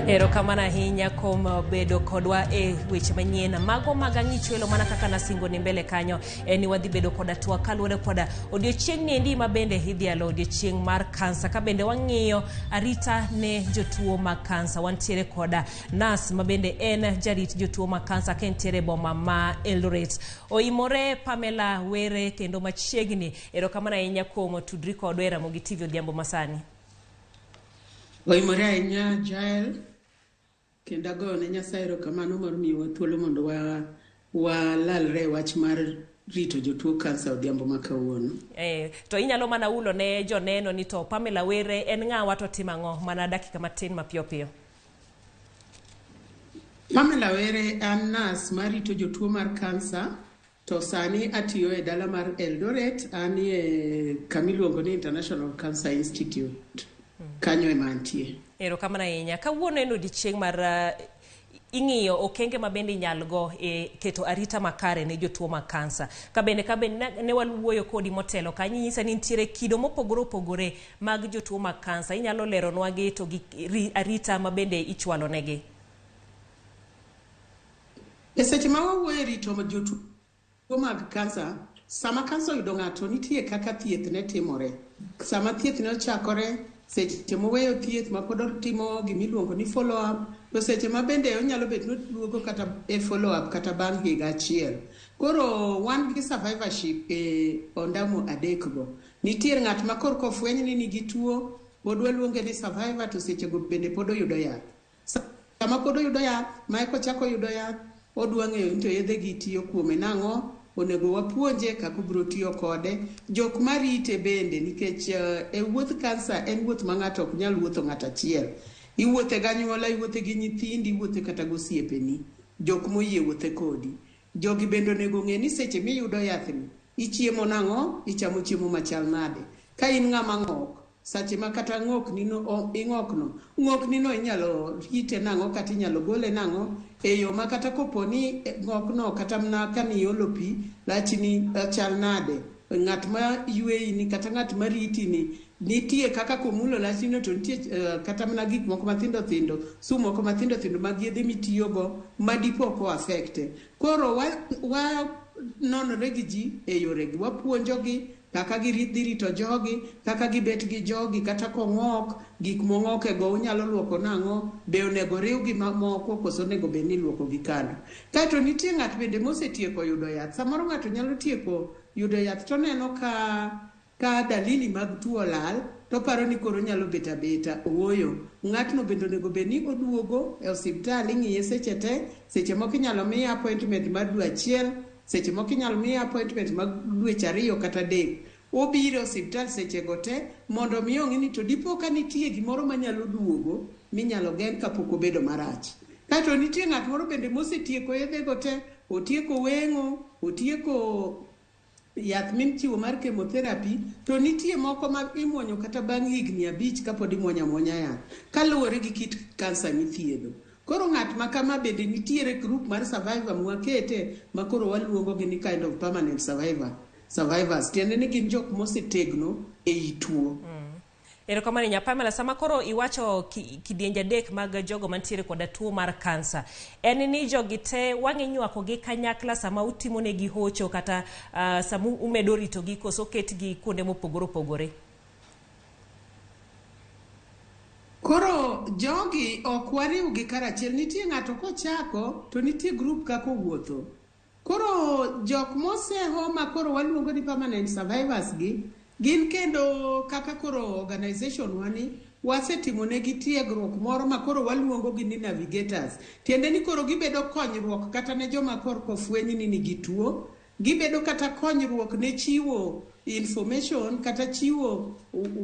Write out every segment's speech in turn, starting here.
Erokamano ahinya kuom bedo kodwa e weche manyien mago mag ang'ichwelo mana kaka nasingo ni mbele kanyo ni wadhi bedo koda TWAK kaluwore koda odiochieng' niendi ma bende idhialo odiochieng' mar kansa ka bende wang'iyo arita ne jotuo mag kansa. Wantiere koda nas ma bende en jarit jotuo mag kansa ka entiere boma ma Eldoret. Oimore Pamela Were kendo machiegni. Erokamano ahinya kuom tudri kodwa e Ramogi TV odhiambo masani. Oimore ahinya Jael kendo agone Nyasaye erokamano mar miyowa thuolo mondo walalre wach mar rito jotuo kansa odhiambo ma kawuono. To inyalo mana ulo ne joneno ni to Pamela Were en ng'awa to timo ang'o mana dakika matin mapiyo piyo. Pamela Were an nas mar rito jotuo mar kansa to sani atiyo e dala mar Eldoret, ani e kamiluongo ni International Cancer Institute. Kanyo ema antie. Erokamano ahinya. Kawuono en odiochieng' mar ing'iyo okenge ma bende inyalgo e keto arita makare ne jotuo mag kansa. Ka bende ne waluoyo kodi motelo kanyo nyisa ni nitiere kido mopogore opogore mag jotuo mag kansa. Inyalo leronwa gi to gi arita ma bende ichwalo negi. E seche ma wawuoyo rito jotuo mag kansa, sama kansa oyudo ng'ato nitie kaka thieth ne timore. Sama thieth ne ochakore, seche moweyo thieth ma pod otimo gimiluongo ni follow up, to seche ma bende onyalo bet noduogo kata e follow up kata bang' higa achiel. Koro wan gi survivorship e ondamo adekgo. Nitiere ng'at ma kor kofweny ni nigi tuo, pod waluonge ni survivor, to seche go bende pod oyudo yath. Sama pod oyudo yath, ma eko chako yudo yath, odwa ng'eyo ni to yedhe gi tiyo kuome nang'o, onego wapuonje kaka obiro tiyo kode. Jok marite bende nikech e wuoth kansa en wuoth ma ng'ato ok nyal wuotho ng'ato achiel. Iwuothe gi anyuola, iwuothe gi nyithindi, iwuothe kata gi osiepeni, jok moyie wuothe kodi. Jogi bende onego ng'e ni seche miyudo yathni, ichiemo nang'o, ichamo chiemo machal nade. Ka in ng'ama ng'ok, sache ma kata ng'okni no inyalo rite nang'o kata inyalo gole nang'o e yo ma kata koponi ng'okno kata mna kaniolo pi lachni chal nade. Ng'at ma yweyi ni kata ng'at ma riti ni nitie kaka komulo lachni to nitie kata mna gik moko mathindo thindo, moko mathindo thindo mag yedhe mitiyogo madipo ko affecte. Koro wa nonore gi ji e yoregi, wapuonjogi kaka giridhi rito jogi, kaka gibet gi jogi, kata kong'ok, gik mong'oke go unyalo luoko nang'o, be onego riw gi mamoko koso onego be ni luoko gi kando. Kato nitie ng'at bende mosetieko yudo yath. Samoro ng'ato nyalo tieko yudo yath to neno ka dalili mag tuo lal, to paro ni koro nyalo bet abeta oyo. Ng'atno bende onego be ni oduogo e osiptal ing'iye seche te, seche moko inyalo miye appointment mar dwe achiel, seche moko inyalo miye appointment mag dweche 2 kata 3. Obiro osiptal seche go te mondo mi ong'e ni to dipo ka nitie gimoro manyalo duogo minyalo geng' kapok obedo marach. Kato nitie ng'at moro bende mosetieko yedhe go te, otieko weng'o, otieko yath michiwo mar chemotherapy, to nitie moko ma imuonyo kata bang' higni 5 kapod imuonyo amuonya yath kaluwore gi kit kansa mithiedho. Koro ng'at ma kama bende nitiere group mar survivor mwakete ma koro waluongo gi ni kind of permanent survivors. Tiende ni gin jok mosetegno e ituo. Erokamano nya Pamela, sama koro iwacho kidienje adek mag jogo mantiere koda tuo mar kansa, en ni jogi te wang'inywako gi kanyakla sama utimo ne gi hocho kata sama umedo rito gi koso ket gi kuonde mopogore opogore? Koro jogi ok wariw gi karachiel. Nitie ng'ato kochako to nitie group kako wuotho. Koro jok moseho ma koro waluongo ni permanent survivors gi gin kendo kaka koro organization wani wasetimo negi tiegruok moro ma koro waluongo gi ni navigators. Tiende ni koro gibedo konyruok kata ne joma kor kofweny ni nigi tuo, gibedo kata konyruok ne chiwo information kata chiwo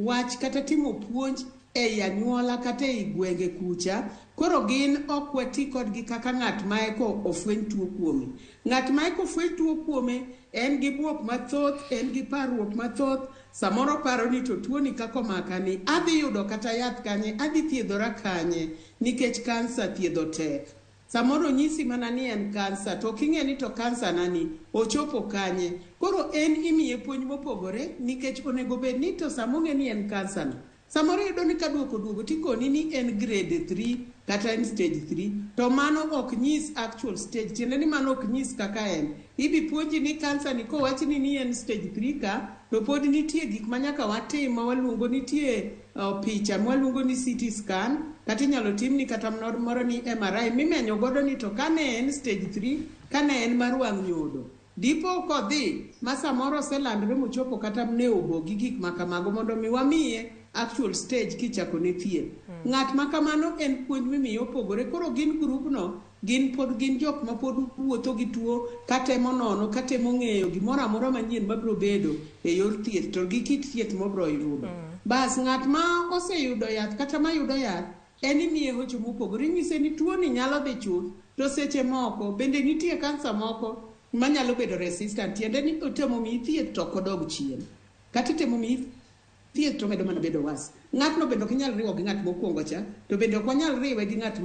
wach kata timo puonj e anyuola kata e gwenge kucha. Koro gin ok wati kodgi kaka ng'at ma eko ofweny tuo kuome. Ng'at ma eko ofweny tuo kuome en gi buok mathoth, en gi parruok mathoth. Samoro paro ni to tuo ni kako makani, adhi yudo kata yath kanye, adhi thiedhora kanye, nikech kansa thiedho tek. Samoro nyisi mana ni en kansa, to king'e ni to kansa nani ochopo kanye. Koro en imiye puonj mopogore nikech onego bed ni to samong'e ni en kansa no, Samoro yudo ni kaduogo tikoni ni en grade 3 kata en stage 3 to mano ok nyis actual stage, tiende ni mano ok nyis kaka en. Ibi puonji ni kansa ni kowach ni en stage 3 ka, to pod nitie gik manyaka watim ma waluongo nitie picha mwaluongo ni CT scan, kata inyalo timni kata moro ni MRI mimenyo godo ni to kane en stage 3 kane en mar wang' nyodo. Dipo kodhi ma samoro oselandre mochopo kata ne obo gi gik makamago mondo mi wamiye actual stage kichako ne thieth. Ng'at makamano en puonj mimiyo opogore. Koro gin grupno gin jok ma pod wuotho gi tuo katemo nono katemo ng'eyo gimoro amora manyien mabiro bedo e yor thieth to gi kit thieth mobiro yudo. Bas ng'at ma oseyudo yath kata mayudo yath en imiye hocho mopogore, nyise ni tuo ni nyalo dhi chuth, to seche moko bende nitie kansa moko manyalo bedo resistant, tiende ni otemo mi thieth to kodog chien, kata itemo mi thieth to medo mana bedo was. Ng'atno bende ok nyal riwo gi ng'at mokwongo cha, to bende ok wanyal riwe gi ng'at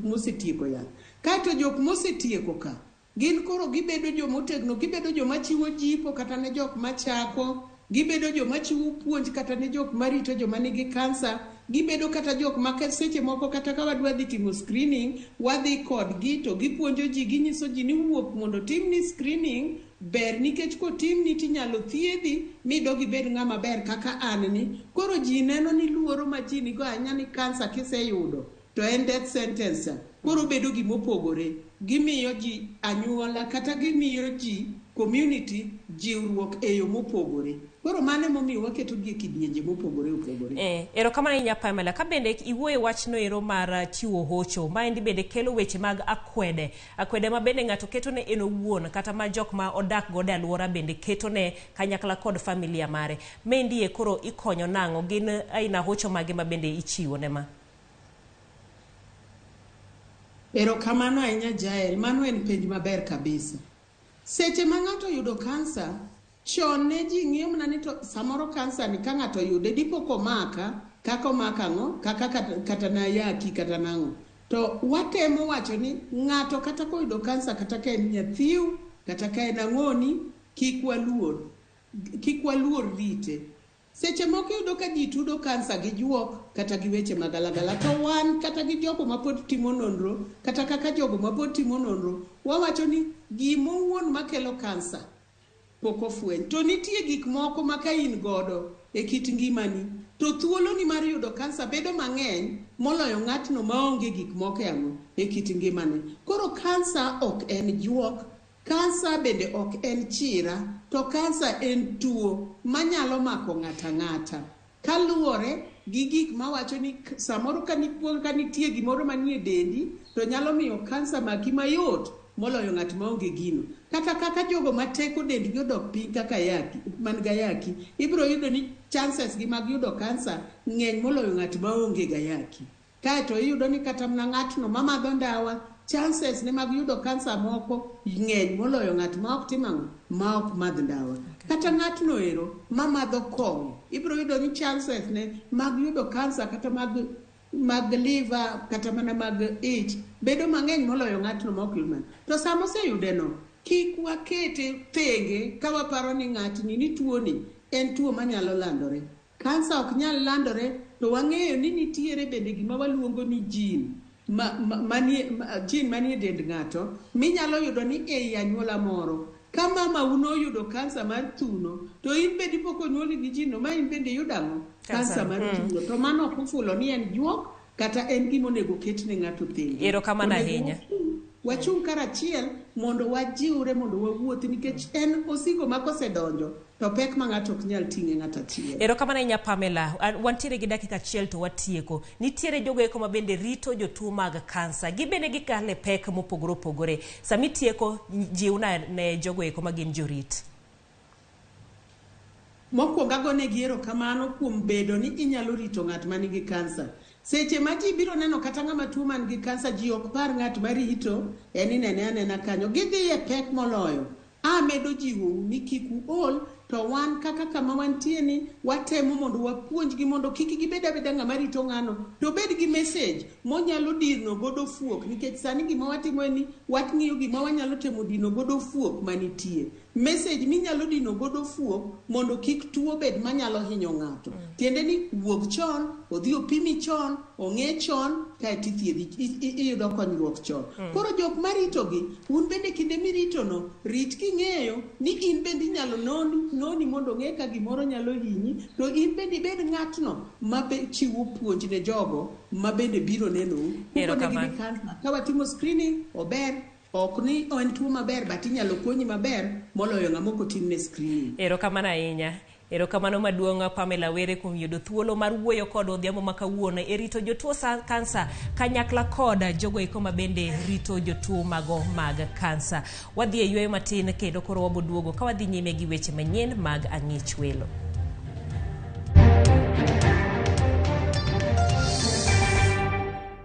mosetieko yath. Kato jok mosetieko ka gin koro gibedo jomotegno, gibedo joma chiwo jipo kata ne jok machako, gibedo joma chiwo puonj kata ne jok marito joma nigi kansa, gibedo kata jok ma seche moko kata ka wadwa dhi timo screening wadhi kodgi to gipuonjo ji, ginyiso ji ni wuok mondo timni screening ber nikech kotimni tinyalo thiedhi midogi bed ng'ama ber kaka an ni. Koro ji neno ni luoro ma ji nigo ahinya ni kansa kiseyudo to en death sentence. Koro bedo gimopogore, gimiyo ji anyuola kata gimiyo ji community jiwruok e yo mopogore. Koro mane momiyo waketo gi kidienje mopogore opogore. Ero kama ni Nyapamela ka bende iwuoye wachno ero mar chiwo hocho, ma endi bende kelo weche mag akwede ma bende ng'ato keto ne en owuon kata ma jok ma odak godo e alwora bende keto ne kanyakla kod familia mare. Mendi e koro ikonyo nang'o, gin aina hocho mage ma bende ichiwo ne ma? Ero kamano ahinya Jael, mano en penj maber kabisa. Seche ma ng'ato yudo kansa, chon ne ji ng'iyo mana ni to samoro kansa ni ka ng'ato yude dipo komaka, kaka omaka ng'o, kaka kata na yaki kata nang'o. To watemo wacho ni ng'ato kata koyudo kansa kata ka en nyathiu, kata ka en ang'oni, kik waluor rite. Seche moko yudo ka ji tudo kansa gi juok kata gi weche magalagala, to wan kata gi jogo mapod timo nonro, kata kaka jogo mapod timo nonro, wawacho ni gimowuon makelo kansa pok ofweny. To nitie gik moko ma ka in godo e kit ngimani, to thuolo ni mar yudo kansa bedo mang'eny moloyo ng'atno maonge gik moko e kit ngimane. Koro kansa ok en juok, kansa bende ok en chira, to kansa en tuo manyalo mako ng'ata ng'ata. Kaluwore gi gik mawacho ni samoro ka nitie gimoro manie dendi, to nyalo miyo kansa maki mayot moloyo ng'at maonge gino. Kata kaka jogo mateko dendgi odok piny kaka man ga yaki, ibiro yudo ni chances gi mag yudo kansa ng'eny moloyo ng'at maonge ga yaki. Kaeto iyudo ni kata mana ng'atno mamadho ndawa, chances ne mag yudo kansa moko ng'eny moloyo ng'at ma ok timo ma ok madh ndawa. Kata ng'atno ero mamadho kong'o, ibiro yudo ni chances ne mag yudo kansa kata mag liver kata mana mag ich bedo mang'eny moloyo ng'atno ma ok yudo. To sama oseyude no, kik wakete thenge ka waparo ni ng'atni ni tuoni en tuo manyalo landore. Kansa ok nyal landore, to wang'eyo ni nitiere bende gima waluongo ni gene manie dend ng'ato minyalo yudo ni ei anyuola moro. Ka mama uno yudo kansa mar thuno, to in bende pok onyuoli gi gino ma in bende yudo ang'o? Kansa mar thuno. To mano ok ofulo ni en juok kata en gima onego ket ne ng'ato thenge. Ero kamano ahinya. Wachung' karachiel mondo wajiwre mondo wawuothi, nikech en osigo ma kosedonjo to pek ma ng'ato ok nyal ting'e ng'ato achiel. Ero kamano ahinya Pamela, wantiere gi dakika achiel to watieko. Nitiere jogo eko ma bende rito jotuo mag kansa, gibende gikale pek mopogore opogore. Sami tieko jiwna ne jogo eko ma gin jorit. Mokwongo agonegi erokamano kuom bedo ni inyalo rito ng'at ma nigi kansa. Seche ma ji biro neno kata ng'ama tuo man gi kansa, ji ok par ng'at marito en inene anena kanyo. Gidhi e pek moloyo. Amedo jiwou ni kik uol, to wan kaka kama wantie ni watemo mondo wapuonjgi mondo kik gibed abeda ng'ama rito ng'ano, to bed gi message monyalo dino godo fuok, nikech sani gima watimo ni watng'iyo gima wanyalo temo dino godo fuok manitie. Message minyalo dino godo fuok mondo kik tuo bed manyalo hinyo ng'ato. Tiende ni wuok chon, odhi opimi chon, ong'e chon, kae tithiedhi, iyudo konyruok chon. Koro jok maritogi, un bende kinde mirito no, rit king'eyo ni in bende inyalo noni mondo ng'e ka gimoro nyalo hinyi, to in bende bed ng'atno ma chiwo puonj ne jogo ma bende biro nenou. Ka watimo screening, ober. Ok ni en tuo maber, but inyalo konyi maber moloyo ng'ama ok otimne screening. Erokamano ahinya. Erokamano maduong' Pamela Were kuom yudo thuolo mar wuoyo kod odhiambo ma kawuono e rito jotuo kansa kanyakla kod jogo eko ma bende rito jotuo mago mag kansa. Wadhi e yweyo matin kendo koro waboduogo ka wadhi nyime gi weche manyien mag ang'ich welo.